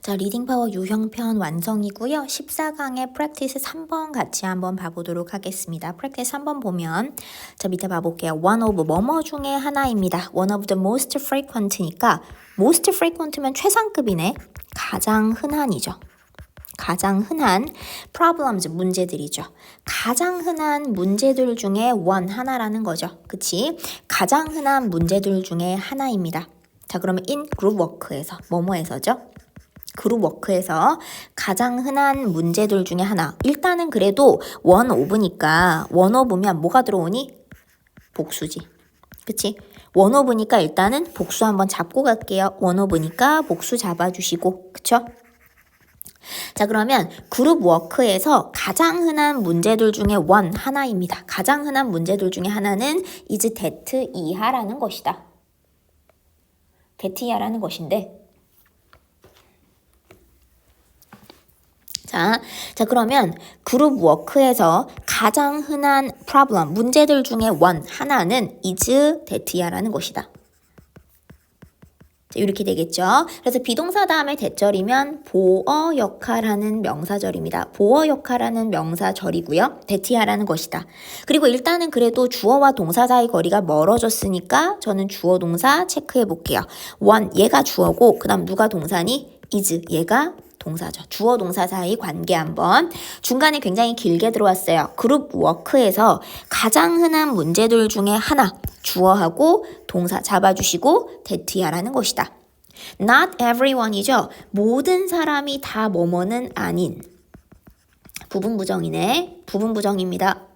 자, 리딩 파워 유형편 완성이고요. 14강의 프랙티스 3번 같이 한번 봐보도록 하겠습니다. 프랙티스 3번 보면 자, 밑에 봐볼게요. one of 뭐뭐 중에 하나입니다. one of the most frequent니까 most frequent면 최상급이네. 가장 흔한이죠. 가장 흔한 problems, 문제들이죠. 가장 흔한 문제들 중에 one, 하나라는 거죠. 그치? 가장 흔한 문제들 중에 하나입니다. 자, 그러면 in group work에서, 뭐뭐에서죠? 그룹 워크에서 가장 흔한 문제들 중에 하나. 일단은 그래도 원 오브니까 원 오브면 뭐가 들어오니? 복수지. 그치? 원 오브니까 일단은 복수 한번 잡고 갈게요. 원 오브니까 복수 잡아주시고. 그쵸? 자, 그러면 그룹 워크에서 가장 흔한 문제들 중에 원, 하나입니다. 가장 흔한 문제들 중에 하나는 is that 이하라는 것이다. that 이하라는 것인데 자, 그러면 그룹 워크에서 가장 흔한 problem, 문제들 중에 one, 하나는 is that야라는 것이다. 자, 이렇게 되겠죠. 그래서 비동사 다음에 대절이면 보어 역할하는 명사절입니다. 보어 역할하는 명사절이고요. that야라는 것이다. 그리고 일단은 그래도 주어와 동사 사이 거리가 멀어졌으니까 저는 주어 동사 체크해 볼게요. one, 얘가 주어고 그 다음 누가 동사니? is, 얘가 동사죠. 주어 동사 사이 관계 한번. 중간에 굉장히 길게 들어왔어요. 그룹 워크에서 가장 흔한 문제들 중에 하나, 주어하고 동사 잡아주시고 that야라는 것이다. Not everyone이죠. 모든 사람이 다 뭐뭐는 아닌. 부분부정이네. 부분부정입니다.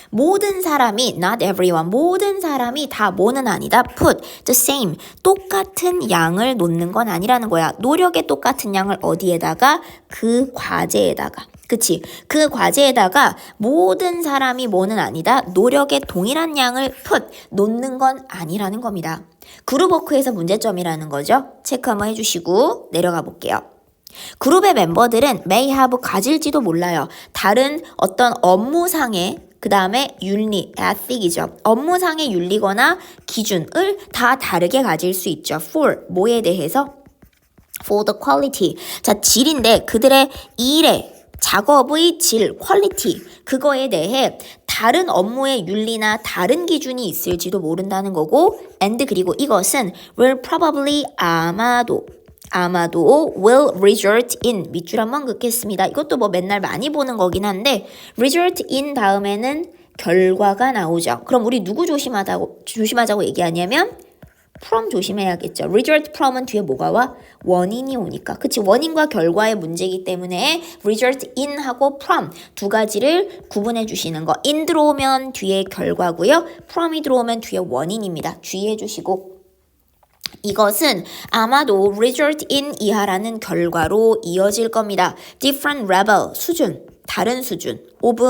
모든 사람이, not everyone, 모든 사람이 다 뭐는 아니다. put the same, 똑같은 양을 놓는 건 아니라는 거야. 노력의 똑같은 양을 어디에다가? 그 과제에다가. 그치? 그 과제에다가 모든 사람이 뭐는 아니다. 노력의 동일한 양을 put, 놓는 건 아니라는 겁니다. 그룹워크에서 문제점이라는 거죠. 체크 한번 해주시고 내려가 볼게요. 그룹의 멤버들은 may have 가질지도 몰라요. 다른 어떤 업무상의 그 다음에 윤리, ethic이죠. 업무상의 윤리거나 기준을 다 다르게 가질 수 있죠. for, 뭐에 대해서? for the quality. 자, 질인데 그들의 일의 작업의 질, quality, 그거에 대해 다른 업무의 윤리나 다른 기준이 있을지도 모른다는 거고 and 그리고 이것은 will probably 아마도 will result in 밑줄 한번 긋겠습니다. 이것도 뭐 맨날 많이 보는 거긴 한데 result in 다음에는 결과가 나오죠. 그럼 우리 누구 조심하자고 얘기하냐면 from 조심해야겠죠. result from은 뒤에 뭐가 와? 원인이 오니까. 그치? 원인과 결과의 문제이기 때문에 result in 하고 from 두 가지를 구분해 주시는 거. in 들어오면 뒤에 결과고요. from이 들어오면 뒤에 원인입니다. 주의해 주시고 이것은 아마도 result in 이하라는 결과로 이어질 겁니다. different level, 수준, 다른 수준, of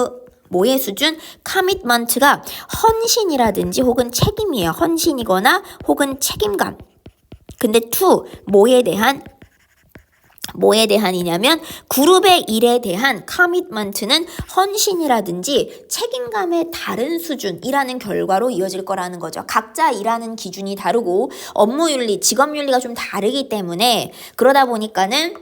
뭐의 수준? commitment가 헌신이라든지 혹은 책임이에요. 헌신이거나 혹은 책임감. 근데 to, 뭐에 대한이냐면 그룹의 일에 대한 commitment는 헌신이라든지 책임감의 다른 수준이라는 결과로 이어질 거라는 거죠. 각자 일하는 기준이 다르고 업무윤리, 직업윤리가 좀 다르기 때문에 그러다 보니까는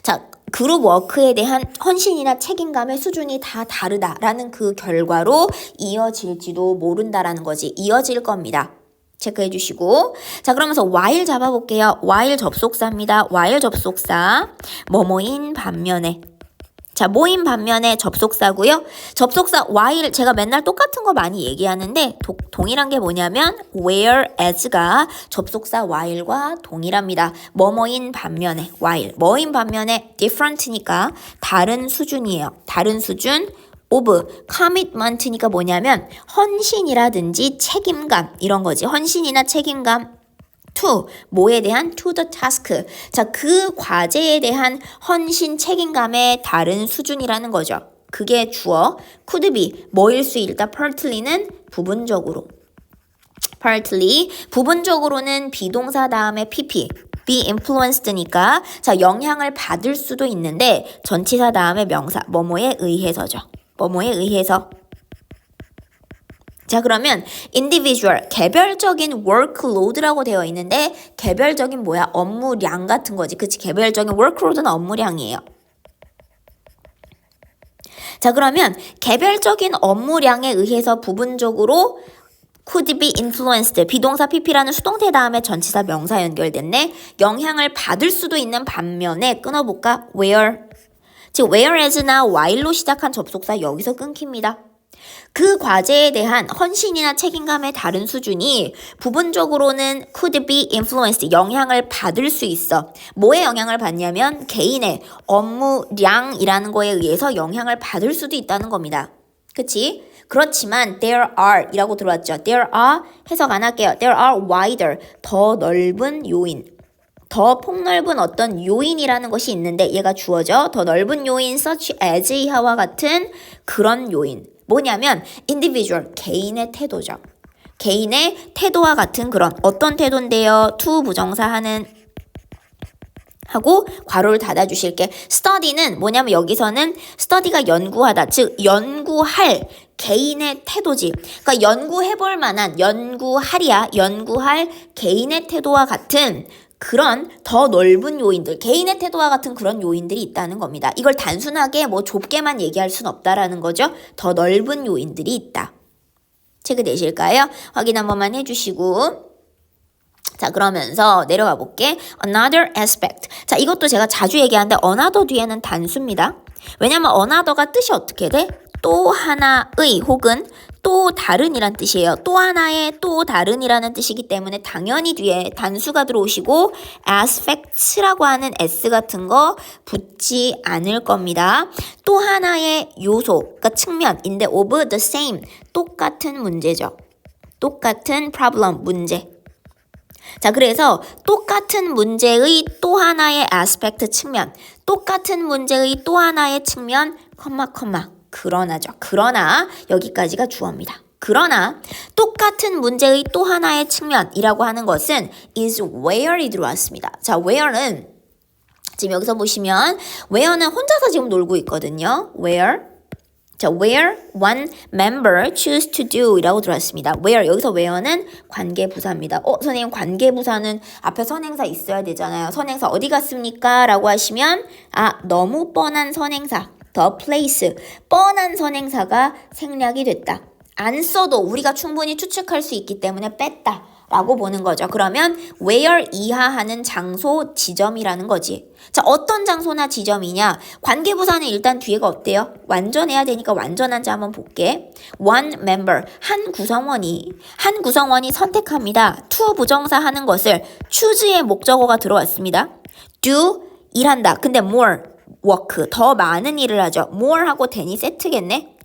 자, 그룹 워크에 대한 헌신이나 책임감의 수준이 다 다르다라는 그 결과로 이어질지도 모른다라는 거지. 이어질 겁니다. 체크해 주시고 자 그러면서 while 잡아볼게요. while 접속사입니다. while 접속사 뭐뭐인 반면에 자 뭐인 반면에 접속사고요. 접속사 while 제가 맨날 똑같은 거 많이 얘기하는데 동일한 게 뭐냐면 whereas가 접속사 while과 동일합니다. 뭐뭐인 반면에 while 뭐인 반면에 different니까 다른 수준이에요. 다른 수준 of commitment니까 뭐냐면 헌신이라든지 책임감 이런 거지. 헌신이나 책임감 to 뭐에 대한 to the task 자 그 과제에 대한 헌신 책임감의 다른 수준이라는 거죠. 그게 주어 could be 뭐일 수 있다. partly는 부분적으로 partly 부분적으로는 비동사 다음에 pp be influenced니까 자 영향을 받을 수도 있는데 전치사 다음에 명사 뭐뭐에 의해서죠. 뭐뭐에 의해서 자, 그러면 individual, 개별적인 workload라고 되어 있는데 개별적인 뭐야? 업무량 같은 거지. 그치? 개별적인 workload는 업무량이에요. 자, 그러면 개별적인 업무량에 의해서 부분적으로 could be influenced, 비동사 pp라는 수동태 다음에 전치사 명사 연결됐네. 영향을 받을 수도 있는 반면에 끊어볼까? where. 즉 whereas나 while로 시작한 접속사 여기서 끊깁니다. 그 과제에 대한 헌신이나 책임감의 다른 수준이 부분적으로는 could be influenced, 영향을 받을 수 있어. 뭐에 영향을 받냐면 개인의 업무량이라는 거에 의해서 영향을 받을 수도 있다는 겁니다. 그치? 그렇지만 there are 이라고 들어왔죠. there are 해석 안 할게요. there are wider, 더 넓은 요인. 더 폭넓은 어떤 요인이라는 것이 있는데 얘가 주어져. 더 넓은 요인 such as 이하와 같은 그런 요인. 뭐냐면 individual, 개인의 태도죠. 개인의 태도와 같은 그런 어떤 태도인데요. to 부정사 하는 하고 괄호를 닫아주실게. study는 뭐냐면 여기서는 study가 연구하다, 즉 연구할 개인의 태도지. 그러니까 연구해볼 만한, 연구할 개인의 태도와 같은 그런 더 넓은 요인들, 개인의 태도와 같은 그런 요인들이 있다는 겁니다. 이걸 단순하게 뭐 좁게만 얘기할 순 없다라는 거죠. 더 넓은 요인들이 있다. 체크 되실까요? 확인 한 번만 해주시고. 자, 그러면서 내려가 볼게. Another aspect. 자, 이것도 제가 자주 얘기하는데 another 뒤에는 단수입니다. 왜냐면 another가 뜻이 어떻게 돼? 또 하나의 혹은 또 다른이란 뜻이에요. 또 하나의 또 다른이라는 뜻이기 때문에 당연히 뒤에 단수가 들어오시고 aspects라고 하는 s 같은 거 붙지 않을 겁니다. 또 하나의 요소, 그러니까 측면인데 of the same, 똑같은 문제죠. 똑같은 problem, 문제. 자, 그래서 똑같은 문제의 또 하나의 aspect 측면, 똑같은 문제의 또 하나의 측면, 그러나죠. 그러나 여기까지가 주어입니다. 그러나 똑같은 문제의 또 하나의 측면이라고 하는 것은 is where이 들어왔습니다. 자, where는 지금 여기서 보시면 where는 혼자서 지금 놀고 있거든요. where. 자, where one member choose to do 이라고 들어왔습니다. where, 여기서 where는 관계부사입니다. 선생님 관계부사는 앞에 선행사 있어야 되잖아요. 선행사 어디 갔습니까? 라고 하시면 너무 뻔한 선행사. the place, 뻔한 선행사가 생략이 됐다. 안 써도 우리가 충분히 추측할 수 있기 때문에 뺐다 라고 보는 거죠. 그러면 where 이하하는 장소, 지점이라는 거지. 자, 어떤 장소나 지점이냐? 관계부사는 일단 뒤에가 어때요? 완전해야 되니까 완전한지 한번 볼게. one member, 한 구성원이 선택합니다. to 부정사 하는 것을 choose의 목적어가 들어왔습니다. do, 일한다. 근데 more, work, 더 많은 일을 하죠. more 하고 than이 세트겠네?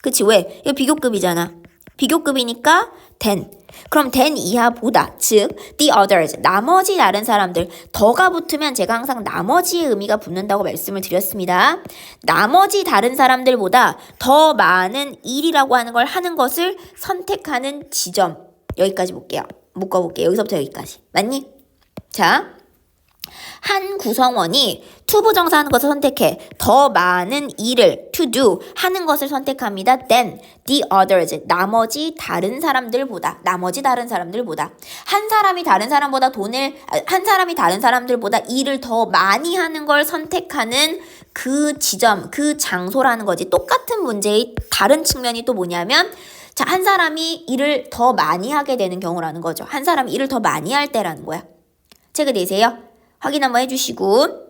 그치, 왜? 이거 비교급이잖아. 비교급이니까 than. 그럼 than 이하보다, 즉 the others, 나머지 다른 사람들. 더가 붙으면 제가 항상 나머지의 의미가 붙는다고 말씀을 드렸습니다. 나머지 다른 사람들보다 더 많은 일이라고 하는 걸 하는 것을 선택하는 지점. 여기까지 볼게요. 묶어볼게요. 여기서부터 여기까지. 맞니? 자, 한 구성원이 to 부정사 하는 것을 선택해 더 많은 일을 to do 하는 것을 선택합니다. Then the others, 나머지 다른 사람들보다 한 사람이 다른 사람들보다 일을 더 많이 하는 걸 선택하는 그 지점, 그 장소라는 거지. 똑같은 문제의 다른 측면이 또 뭐냐면, 자, 한 사람이 일을 더 많이 하게 되는 경우라는 거죠. 한 사람이 일을 더 많이 할 때라는 거야. 체크 되세요? 확인 한번 해주시고,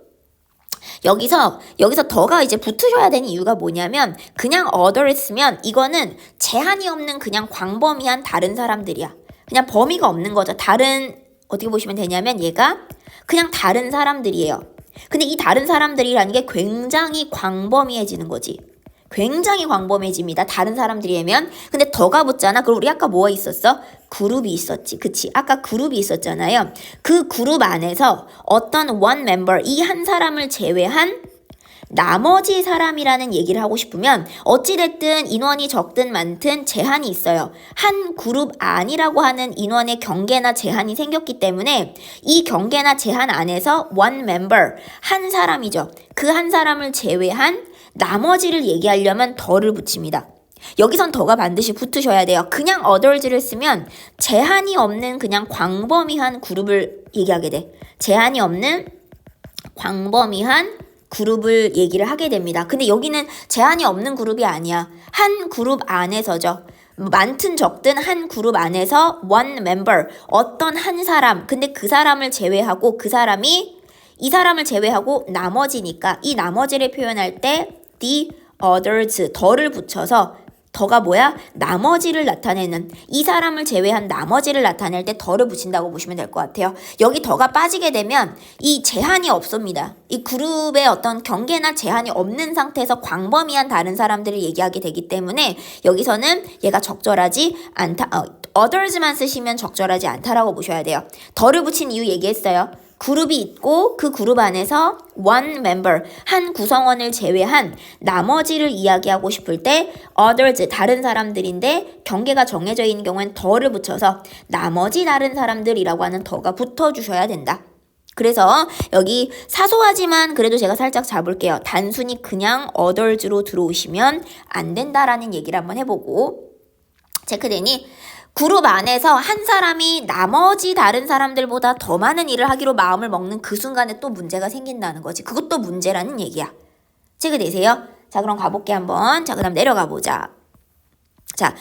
여기서 더가 이제 붙으셔야 되는 이유가 뭐냐면, 그냥 other 쓰면 이거는 제한이 없는 그냥 광범위한 다른 사람들이야. 그냥 범위가 없는 거죠. 어떻게 보시면 되냐면 얘가 그냥 다른 사람들이에요. 근데 이 다른 사람들이라는 게 굉장히 광범위해지는 거지. 굉장히 광범해집니다. 다른 사람들이면. 근데 더가 붙잖아. 그리고 우리 아까 뭐가 있었어? 그룹이 있었지. 그치? 아까 그룹이 있었잖아요. 그 그룹 안에서 어떤 one member, 이 한 사람을 제외한 나머지 사람이라는 얘기를 하고 싶으면 어찌됐든 인원이 적든 많든 제한이 있어요. 한 그룹 안이라고 하는 인원의 경계나 제한이 생겼기 때문에 이 경계나 제한 안에서 one member, 한 사람이죠. 그 한 사람을 제외한 나머지를 얘기하려면 더를 붙입니다. 여기선 더가 반드시 붙으셔야 돼요. 그냥 others를 쓰면 제한이 없는 그냥 광범위한 그룹을 얘기하게 돼. 제한이 없는 광범위한 그룹을 얘기를 하게 됩니다. 근데 여기는 제한이 없는 그룹이 아니야. 한 그룹 안에서죠. 많든 적든 한 그룹 안에서 one member, 어떤 한 사람, 근데 그 사람을 제외하고 그 사람이 이 사람을 제외하고 나머지니까 이 나머지를 표현할 때 the others, 더를 붙여서 더가 뭐야? 나머지를 나타내는 이 사람을 제외한 나머지를 나타낼 때 더를 붙인다고 보시면 될 것 같아요. 여기 더가 빠지게 되면 이 제한이 없습니다. 이 그룹의 어떤 경계나 제한이 없는 상태에서 광범위한 다른 사람들을 얘기하게 되기 때문에 여기서는 얘가 적절하지 않다. others만 쓰시면 적절하지 않다라고 보셔야 돼요. 더를 붙인 이유 얘기했어요. 그룹이 있고 그 그룹 안에서 one member, 한 구성원을 제외한 나머지를 이야기하고 싶을 때 others, 다른 사람들인데 경계가 정해져 있는 경우엔 더를 붙여서 나머지 다른 사람들이라고 하는 더가 붙어주셔야 된다. 그래서 여기 사소하지만 그래도 제가 살짝 잡을게요. 단순히 그냥 others로 들어오시면 안 된다라는 얘기를 한번 해보고 체크되니? 그룹 안에서 한 사람이 나머지 다른 사람들보다 더 많은 일을 하기로 마음을 먹는 그 순간에 또 문제가 생긴다는 거지. 그것도 문제라는 얘기야. 체크되세요? 자, 그럼 가볼게 한번. 자, 그 다음 내려가 보자. 자,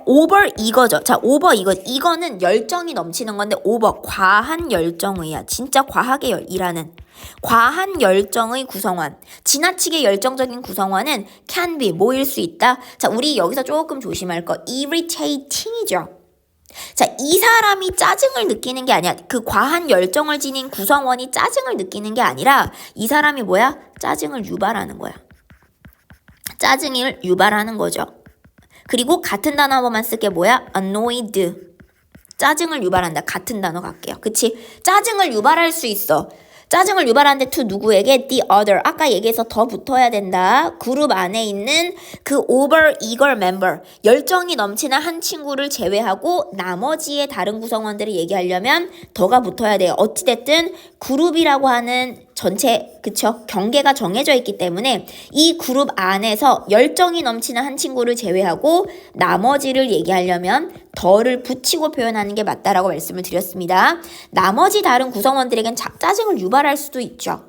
over 이거죠. 자, over 이거는 열정이 넘치는 건데 over, 과한 열정의야. 진짜 과하게 일하는. 과한 열정의 구성원, 지나치게 열정적인 구성원은 can be, 뭐일 수 있다. 자, 우리 여기서 조금 조심할 거 irritating이죠. 자, 이 사람이 짜증을 느끼는 게 아니야. 그 과한 열정을 지닌 구성원이 짜증을 느끼는 게 아니라 이 사람이 뭐야? 짜증을 유발하는 거야. 짜증을 유발하는 거죠. 그리고 같은 단어 한 번만 쓸게 뭐야? annoyed. 짜증을 유발한다. 같은 단어 갈게요. 그치? 짜증을 유발할 수 있어. 짜증을 유발하는데 to 누구에게? the other. 아까 얘기해서 더 붙어야 된다. 그룹 안에 있는 그 over eager member. 열정이 넘치는 한 친구를 제외하고 나머지의 다른 구성원들을 얘기하려면 더가 붙어야 돼요. 어찌됐든 그룹이라고 하는 전체, 그쵸? 경계가 정해져 있기 때문에 이 그룹 안에서 열정이 넘치는 한 친구를 제외하고 나머지를 얘기하려면 더를 붙이고 표현하는 게 맞다라고 말씀을 드렸습니다. 나머지 다른 구성원들에겐 짜증을 유발할 수도 있죠.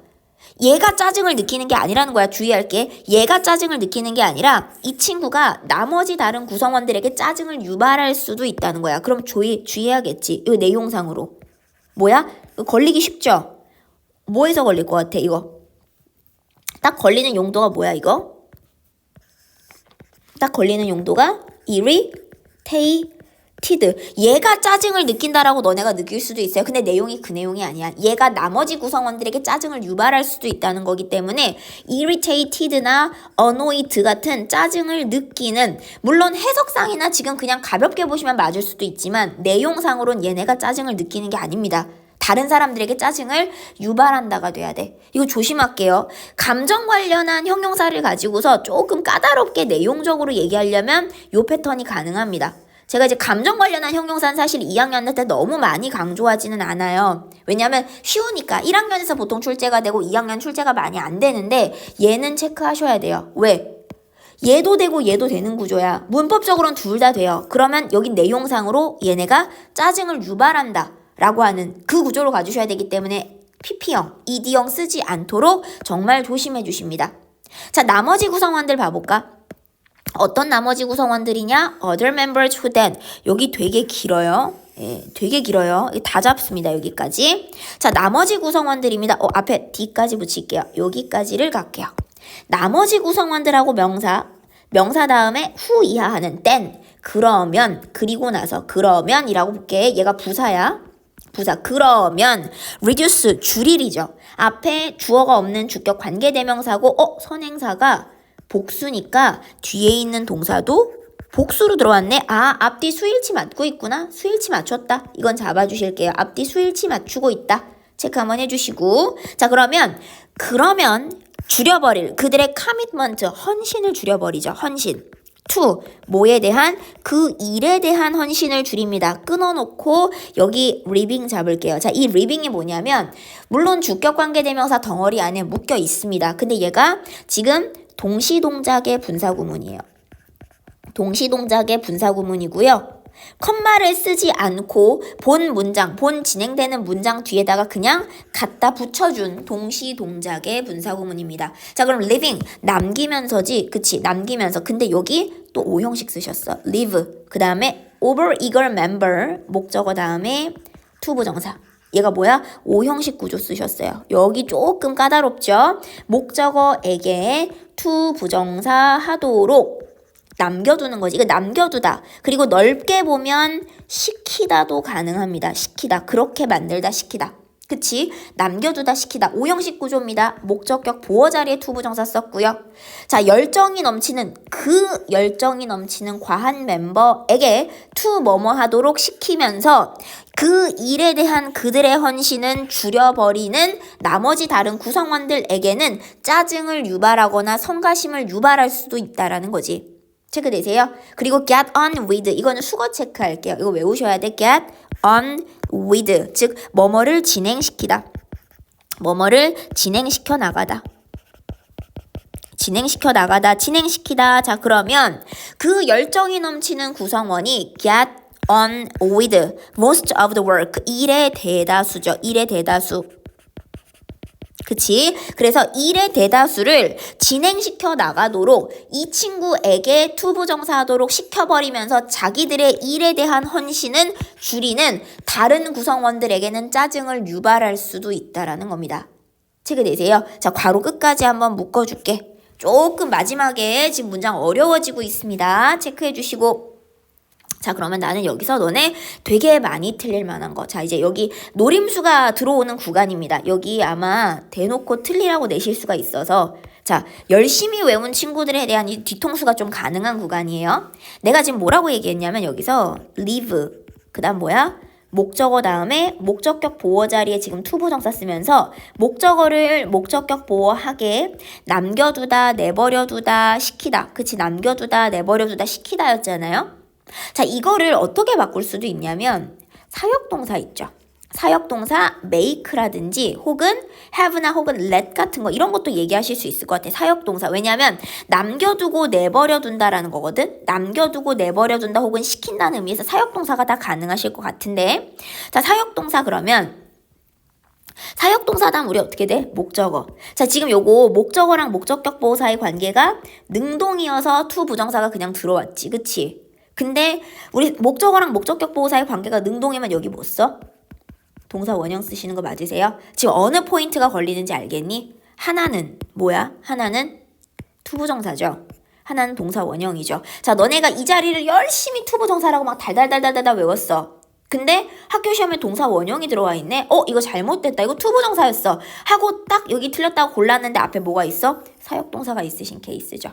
얘가 짜증을 느끼는 게 아니라는 거야. 주의할게. 얘가 짜증을 느끼는 게 아니라 이 친구가 나머지 다른 구성원들에게 짜증을 유발할 수도 있다는 거야. 그럼 주의해야겠지. 이 내용상으로. 뭐야? 걸리기 쉽죠? 뭐에서 걸릴 것 같아, 이거? 딱 걸리는 용도가 뭐야, 이거? 딱 걸리는 용도가 irritated. 얘가 짜증을 느낀다라고 너네가 느낄 수도 있어요. 근데 내용이 그 내용이 아니야. 얘가 나머지 구성원들에게 짜증을 유발할 수도 있다는 거기 때문에 irritated나 annoyed 같은 짜증을 느끼는, 물론 해석상이나 지금 그냥 가볍게 보시면 맞을 수도 있지만 내용상으로는 얘네가 짜증을 느끼는 게 아닙니다. 다른 사람들에게 짜증을 유발한다가 돼야 돼. 이거 조심할게요. 감정 관련한 형용사를 가지고서 조금 까다롭게 내용적으로 얘기하려면 요 패턴이 가능합니다. 제가 이제 감정 관련한 형용사는 사실 2학년 때 너무 많이 강조하지는 않아요. 왜냐면 쉬우니까 1학년에서 보통 출제가 되고 2학년 출제가 많이 안 되는데 얘는 체크하셔야 돼요. 왜? 얘도 되고 얘도 되는 구조야. 문법적으로는 둘 다 돼요. 그러면 여기 내용상으로 얘네가 짜증을 유발한다 라고 하는 그 구조로 가주셔야 되기 때문에 PP형, ED형 쓰지 않도록 정말 조심해 주십니다. 자, 나머지 구성원들 봐볼까? 어떤 나머지 구성원들이냐? Other members who then. 여기 되게 길어요. 예, 되게 길어요. 다 잡습니다. 여기까지. 자, 나머지 구성원들입니다. 앞에 D까지 붙일게요. 여기까지를 갈게요. 나머지 구성원들하고 명사 다음에 who 이하하는 then. 그러면, 그리고 나서 그러면이라고 볼게. 얘가 부사야. 부사. 그러면 reduce 줄일이죠. 앞에 주어가 없는 주격 관계대명사고 선행사가 복수니까 뒤에 있는 동사도 복수로 들어왔네. 아, 앞뒤 수일치 맞고 있구나. 수일치 맞췄다. 이건 잡아주실게요. 앞뒤 수일치 맞추고 있다. 체크 한번 해주시고. 자, 그러면 줄여버릴 그들의 commitment, 헌신을 줄여버리죠. 헌신. to, 뭐에 대한? 그 일에 대한 헌신을 줄입니다. 끊어놓고 여기 living 잡을게요. 자, 이 living이 뭐냐면 물론 주격관계대명사 덩어리 안에 묶여 있습니다. 근데 얘가 지금 동시동작의 분사구문이에요. 동시동작의 분사구문이고요. 컴마를 쓰지 않고 본 문장, 본 진행되는 문장 뒤에다가 그냥 갖다 붙여준 동시동작의 분사구문입니다. 자, 그럼 living, 남기면서지. 그치, 남기면서. 근데 여기 또 오형식 쓰셨어. live. 그 다음에 over eager member, 목적어 다음에 to 부정사. 얘가 뭐야? 오형식 구조 쓰셨어요. 여기 조금 까다롭죠? 목적어에게 to 부정사 하도록 남겨두는 거지. 이거 남겨두다. 그리고 넓게 보면 시키다도 가능합니다. 시키다. 그렇게 만들다 시키다. 그치? 남겨두다 시키다. 오형식 구조입니다. 목적격 보어 자리에 to 부정사 썼고요. 자, 열정이 넘치는 과한 멤버에게 to 뭐뭐 하도록 시키면서 그 일에 대한 그들의 헌신은 줄여버리는 나머지 다른 구성원들에게는 짜증을 유발하거나 성가심을 유발할 수도 있다라는 거지. 체크되세요? 그리고 get on with, 이거는 수거 체크할게요. 이거 외우셔야 돼. get on with, 즉 뭐뭐를 진행시키다. 뭐뭐를 진행시켜 나가다. 진행시키다. 자, 그러면 그 열정이 넘치는 구성원이 get on with most of the work, 일의 대다수죠. 일의 대다수. 그치? 그래서 일의 대다수를 진행시켜 나가도록 이 친구에게 to 부정사하도록 시켜버리면서 자기들의 일에 대한 헌신은 줄이는 다른 구성원들에게는 짜증을 유발할 수도 있다라는 겁니다. 체크되세요? 자, 괄호 끝까지 한번 묶어줄게. 조금 마지막에 지금 문장 어려워지고 있습니다. 체크해 주시고. 자, 그러면 나는 여기서 너네 되게 많이 틀릴 만한 거. 자, 이제 여기 노림수가 들어오는 구간입니다. 여기 아마 대놓고 틀리라고 내실 수가 있어서, 자, 열심히 외운 친구들에 대한 이 뒤통수가 좀 가능한 구간이에요. 내가 지금 뭐라고 얘기했냐면 여기서 live, 그 다음 뭐야? 목적어 다음에 목적격 보어 자리에 지금 to 부정사 쓰면서 목적어를 목적격 보어하게 남겨두다, 내버려두다, 시키다. 그치? 남겨두다, 내버려두다, 시키다였잖아요. 자, 이거를 어떻게 바꿀 수도 있냐면 사역동사 있죠. 사역동사 make라든지 혹은 have나 혹은 let 같은 거 이런 것도 얘기하실 수 있을 것 같아. 사역동사. 왜냐하면 남겨두고 내버려둔다라는 거거든. 남겨두고 내버려둔다 혹은 시킨다는 의미에서 사역동사가 다 가능하실 것 같은데, 자, 사역동사 그러면 사역동사 다음 우리 어떻게 돼? 목적어. 자, 지금 요거 목적어랑 목적격 보호 사이 관계가 능동이어서 to 부정사가 그냥 들어왔지. 그치? 근데 우리 목적어랑 목적격 보호 사이 관계가 능동이면 여기 뭐 써? 동사 원형 쓰시는 거 맞으세요? 지금 어느 포인트가 걸리는지 알겠니? 하나는 뭐야? 하나는 to 부정사죠. 하나는 동사 원형이죠. 자, 너네가 이 자리를 열심히 to 부정사라고 막 달달달달달 외웠어. 근데 학교 시험에 동사 원형이 들어와 있네? 이거 잘못됐다. 이거 to 부정사였어. 하고 딱 여기 틀렸다고 골랐는데 앞에 뭐가 있어? 사역동사가 있으신 케이스죠.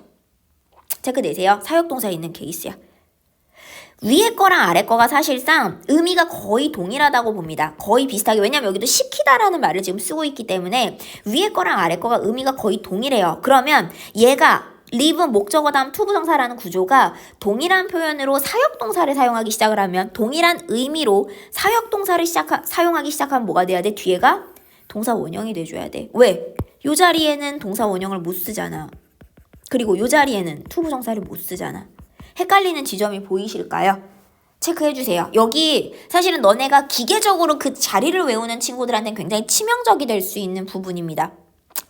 체크되세요? 사역동사 있는 케이스야. 위에 거랑 아래 거가 사실상 의미가 거의 동일하다고 봅니다. 거의 비슷하게. 왜냐면 여기도 시키다라는 말을 지금 쓰고 있기 때문에 위에 거랑 아래 거가 의미가 거의 동일해요. 그러면 얘가 live 목적어 다음 to 부정사라는 구조가 동일한 표현으로 사역동사를 사용하기 시작을 하면 동일한 의미로 사역동사를 사용하기 시작하면 뭐가 돼야 돼? 뒤에가 동사 원형이 돼줘야 돼. 왜? 요 자리에는 동사 원형을 못 쓰잖아. 그리고 요 자리에는 to 부정사를 못 쓰잖아. 헷갈리는 지점이 보이실까요? 체크해주세요. 여기 사실은 너네가 기계적으로 그 자리를 외우는 친구들한테는 굉장히 치명적이 될 수 있는 부분입니다.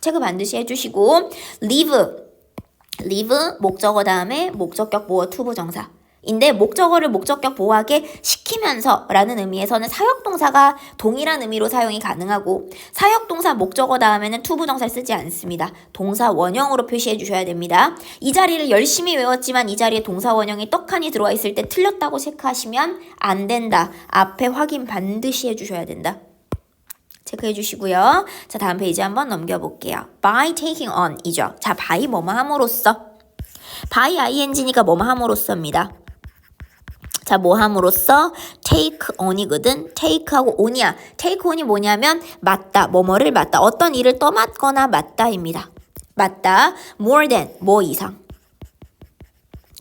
체크 반드시 해주시고 live 목적어 다음에 목적격 보어 to 부정사. 인데 목적어를 목적격 보호하게 시키면서 라는 의미에서는 사역동사가 동일한 의미로 사용이 가능하고 사역동사 목적어 다음에는 to 부정사를 쓰지 않습니다. 동사 원형으로 표시해 주셔야 됩니다. 이 자리를 열심히 외웠지만 이 자리에 동사 원형이 떡하니 들어와 있을 때 틀렸다고 체크하시면 안 된다. 앞에 확인 반드시 해주셔야 된다. 체크해 주시고요. 자, 다음 페이지 한번 넘겨볼게요. by taking on 이죠. 자, by 뭐뭐 함으로써. by ing니까 뭐뭐 함으로써입니다. 자, 뭐 함으로써? take on이거든. take하고 on이야. take on이 뭐냐면 맞다, 뭐뭐를 맞다. 어떤 일을 떠맡거나 맞다입니다. 맞다, more than, 뭐 이상.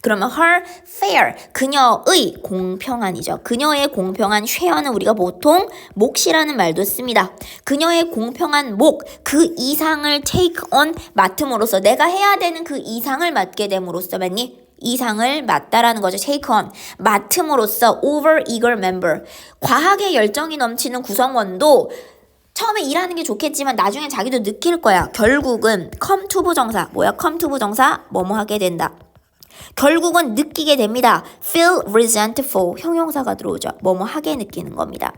그러면 her fair, 그녀의 공평한이죠. 그녀의 공평한 쉐어는 우리가 보통 몫이라는 말도 씁니다. 그녀의 공평한 몫, 그 이상을 take on, 맡음으로써 내가 해야 되는 그 이상을 맡게 됨으로써 맞니? 이상을 맡다라는 거죠. take on. 맡음으로써 over eager member. 과하게 열정이 넘치는 구성원도 처음에 일하는 게 좋겠지만 나중에 자기도 느낄 거야. 결국은 come to 부정사. 뭐야? come to 부정사. 뭐뭐 하게 된다. 결국은 느끼게 됩니다. feel resentful. 형용사가 들어오죠. 뭐뭐 하게 느끼는 겁니다.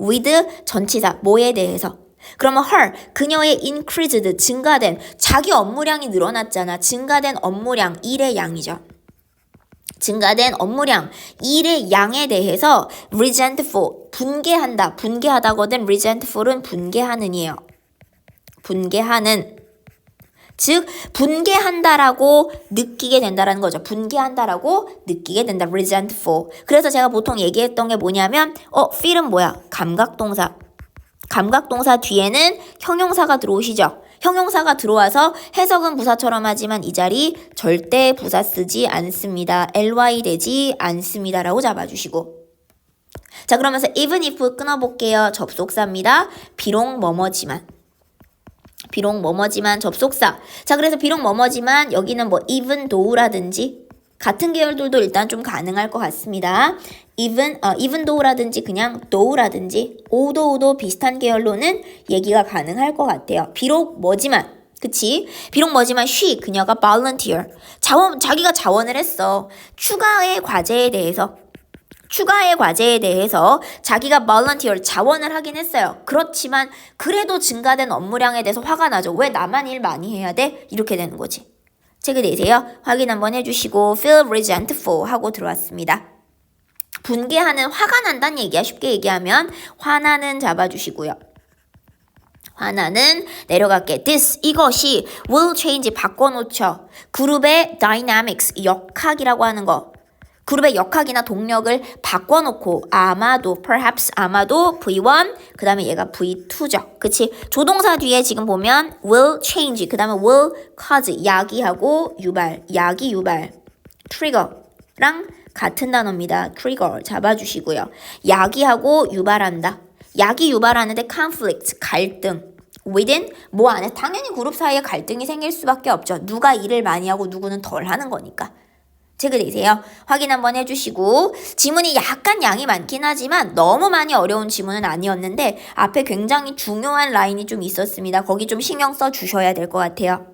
with 전치사. 뭐에 대해서. 그러면 her, 그녀의 increased, 증가된, 자기 업무량이 늘어났잖아. 증가된 업무량, 일의 양이죠. 증가된 업무량, 일의 양에 대해서 resentful, 분개한다. 분개하다거든 resentful은 분개하는이에요. 분개하는. 즉 분개한다라고 느끼게 된다라는 거죠. 분개한다라고 느끼게 된다. resentful. 그래서 제가 보통 얘기했던 게 뭐냐면 feel은 뭐야? 감각동사. 감각동사 뒤에는 형용사가 들어오시죠. 형용사가 들어와서 해석은 부사처럼 하지만 이 자리 절대 부사 쓰지 않습니다. ly 되지 않습니다. 라고 잡아주시고. 자, 그러면서 even if 끊어볼게요. 접속사입니다. 비록 뭐뭐지만. 비록 뭐뭐지만 접속사. 자, 그래서 비록 뭐뭐지만 여기는 뭐 even though라든지 같은 계열들도 일단 좀 가능할 것 같습니다. even though라든지 그냥 though라든지 오도 비슷한 계열로는 얘기가 가능할 것 같아요. 비록 뭐지만, 그치? 비록 뭐지만 그녀가 volunteer. 자기가 자원을 했어. 추가의 과제에 대해서 자기가 volunteer, 자원을 하긴 했어요. 그렇지만 그래도 증가된 업무량에 대해서 화가 나죠. 왜 나만 일 많이 해야 돼? 이렇게 되는 거지. 체크 되세요? 확인 한번 해주시고 feel resentful 하고 들어왔습니다. 분개하는, 화가 난다는 얘기야. 쉽게 얘기하면 화나는 잡아주시고요. 화나는 내려갈게. this, 이것이 will change, 바꿔놓죠. 그룹의 dynamics, 역학이라고 하는 거. 그룹의 역학이나 동력을 바꿔놓고 perhaps 아마도 V1, 그 다음에 얘가 V2죠. 그치? 조동사 뒤에 지금 보면 will change, 그 다음에 will cause, 야기하고 유발, 야기 유발, trigger랑 같은 단어입니다. trigger 잡아주시고요. 야기하고 유발한다. 야기 유발하는데 conflict, 갈등. within, 뭐 안에 당연히 그룹 사이에 갈등이 생길 수밖에 없죠. 누가 일을 많이 하고 누구는 덜 하는 거니까. 체크 되세요? 확인 한번 해주시고. 지문이 약간 양이 많긴 하지만 너무 많이 어려운 지문은 아니었는데 앞에 굉장히 중요한 라인이 좀 있었습니다. 거기 좀 신경 써 주셔야 될 것 같아요.